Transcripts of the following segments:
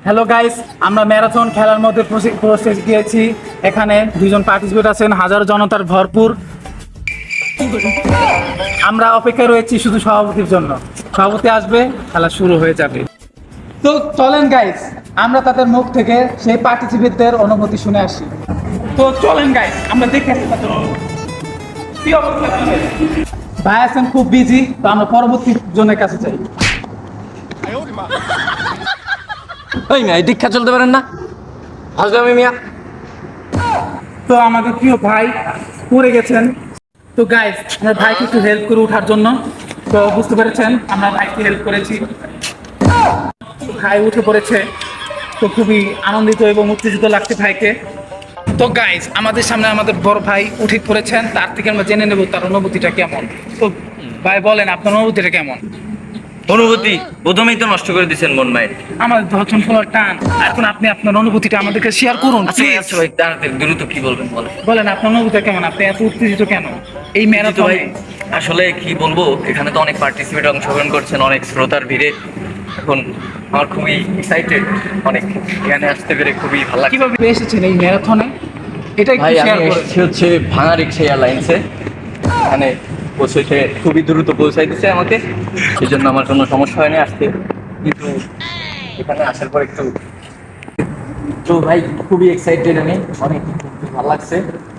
Hello guys, আমরা marathon খেলার মধ্যে প্রসেস দিয়েছি। এখানে দুজন পার্টিসিপেট আছেন, হাজারো জনতার ভরপুর। আমরা অপেক্ষায় রয়েছি শুধু সভাপতির জন্য। সভাপতি আসবে, খেলা শুরু হয়ে যাবে। তো চলেন গাইস, আমরা তাদের মুখ থেকে সেই পার্টিসিপেটদের অনুমতি শুনে আসি। তো চলেন গাইস, আমরা দেখে আসি তাদের অনুমতি। কি অবস্থা আপনাদের? ভাই আছেন খুব বিজি, তো আমরা পরবর্তী জনের কাছে চাই। ওই মিয়া দীক্ষা চলতে পারেন না হাজলামি মিয়া। তো আমাদের প্রিয় ভাই পড়ে গেছেন। তো গাইস, আমরা ভাইকে একটু হেল্প করে ওঠার জন্য, তো বুঝতে পেরেছেন আমরা ভাইকে হেল্প করেছি। ভাই উঠে পড়েছে, তো খুবই আনন্দিত এবং উত্তেজিত লাগছে ভাইকে। তো গাইস, আমাদের সামনে আমাদের বড় ভাই উঠে পড়েছেন, তার থেকে আমরা জেনে নেব তার অনুভূতিটা কেমন। তো ভাই বলেন, আপনার অনুভূতিটা কেমন? অনুভূতি প্রথমেই তো নষ্ট করে দিচ্ছেন মন ভাই। আমাদের ধর্ষণ ফলার টান, এখন আপনি আপনার অনুভূতিটা আমাদেরকে শেয়ার করুন আচ্ছা please। আচ্ছা ভাই, তাড়াতাড়ি দ্রুত কি বলবেন বলেন। বলেন আপনার অনুভূতিটা কেমন, আপনি এত উত্তেজিত কেন এই তো ম্যারাথনে? ভাই আসলে কি বলবো, এখানে তো অনেক পার্টিসিপেট অংশগ্রহণ করছেন, অনেক শ্রোতার ভিড়ে। এখন আমার খুবই এক্সাইটেড, অনেক এখানে আসতে পেরে খুবই ভালো লাগছে। কিভাবে এসেছেন এই ম্যারাথনে, এটা একটু ভাই আমি শেয়ার করুন। এসেছি হচ্ছে ভাঙা রিক্সা এয়ারলাইন্সে, এখানে পৌঁছে খুবই দ্রুত পৌঁছাই দিচ্ছে আমাকে, এই জন্য আমার কোনো সমস্যা হয়নি আসতে। কিন্তু এখানে আসার পর একটু তো ভাই খুবই এক্সাইটেড, আমি অনেক ভালো লাগছে।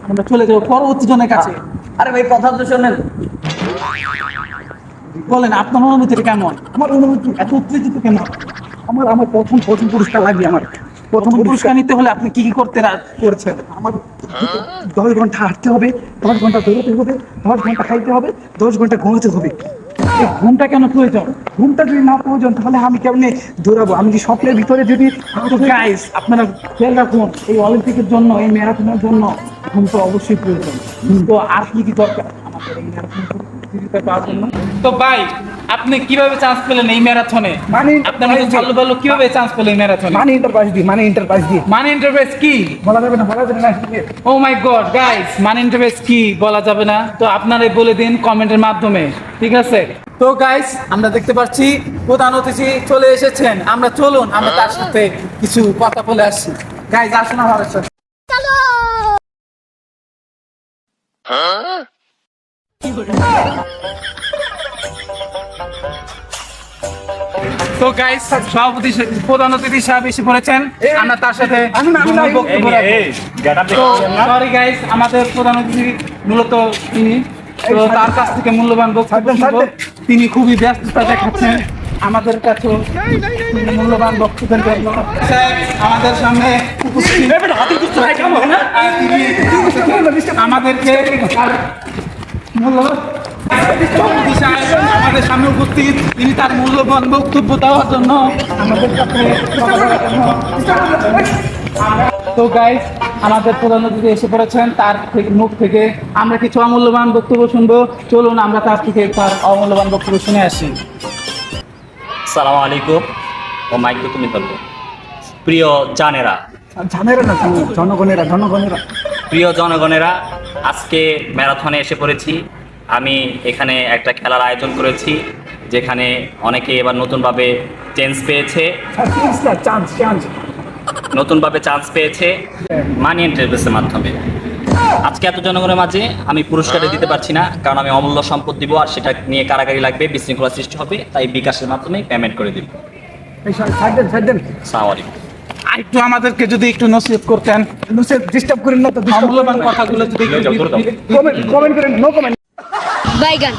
আমরা চলে যাবো পরবর্তী জনের কাছে। আরে ভাই কথা তো শোনেন। বলেন আপনার অনুভূতিটা কেমন? আমার অনুভূতি এত উত্তেজিত কেন? আমার প্রথম পুরস্কার লাগবে। আমার প্রথম পুরস্কার নিতে হলে আপনি কি কি করছেন? আমার 10 ঘন্টা হাঁটতে হবে, 10 ঘন্টা দৌড়াতে হবে, 10 ঘন্টা খাইতে হবে, 10 ঘন্টা ঘুমাতে হবে। এই ঘুমটা কেন প্রয়োজন? ঘুমটা যদি না প্রয়োজন তাহলে আমি কেমনে দৌড়াবো? আমি কি স্বপ্নের ভিতরে যদি তো গাইস, আপনারা খেয়াল রাখুন, এই অলিম্পিকের জন্য, এই ম্যারাথনের জন্য ঘুম তো অবশ্যই প্রয়োজন। তো আর কি কি দরকার আমাদের এই ম্যারাথন প্রতিযোগিতা পাওয়ার জন্য? তো ভাই, আপনি কিভাবে চান্স পেলেন এই ম্যারাথনে? আপনার মতো ভালো ভালো কিভাবে চান্স পেলেন এই ম্যারাথনে? মানি এন্টারপ্রাইজ দিয়ে মানি ইন্টারভেস কি? বলা যাবে না। ও মাই গড গাইস, মানি ইন্টারভেস কি বলা যাবে না, তো আপনারাই বলে দিন কমেন্টের মাধ্যমে, ঠিক আছে? তো গাইস, আমরা দেখতে পাচ্ছি প্রধান অতিথি চলে এসেছেন। আমরা চলুন আমরা তার সাথে কিছু কথা বলে আসি। গাইস আসুন আমার সাথে। তো গাইস, সভাপতি প্রধান অতিথি সাহেব এসে পড়েছেন, আমরা তার সাথে বক্তব্য রাখবো। সরি গাইস, আমাদের প্রধান অতিথি মূলত তিনি, তো তার কাছ থেকে মূল্যবান বক্তব্য শুনবো। তিনি খুবই ব্যস্ততা দেখাচ্ছেন আমাদের কাছেও মূল্যবান বক্তব্যের জন্য। স্যার, আমাদের সামনে উপস্থিত আর তিনি আমাদেরকে আমাদের সামনে উপস্থিত, তিনি তার মূল্যবান বক্তব্য দেওয়ার জন্য আমাদের কাছে। তো গাইস, আমাদের প্রধান অতিথি এসে পড়েছেন, তার মুখ থেকে আমরা কিছু অমূল্যবান বক্তব্য শুনবো। চলুন আমরা তার থেকে তার অমূল্যবান বক্তব্য শুনে আসি। সালামু আলাইকুম। ও মাইক তো তুমি ধরবো। প্রিয় জানেরা, জানেরা না, জনগণেরা প্রিয় জনগণেরা, আজকে ম্যারাথনে এসে পড়েছি। আমি এখানে একটা খেলার আয়োজন করেছি, যেখানে অনেকে এবার নতুনভাবে চান্স পেয়েছে মানি এন্টারপ্রাইজের মাধ্যমে। আজকে এত জনগণের মাঝে আমি পুরস্কারটা দিতে পারছি না, কারণ আমি অমূল্য সম্পদ দিব, আর সেটা নিয়ে কারাগারি লাগবে, বিশৃঙ্খলা সৃষ্টি হবে, তাই বিকাশের মাধ্যমে পেমেন্ট করে দিব। আসসালামু আলাইকুম। আর একটু আমাদেরকে যদি একটু নসিহত করতেন, ডিস্টার্ব করেন না তো। অমূল্যবান কথাগুলো যদি কমেন্ট করেন, নো কমেন্ট। বাইগান।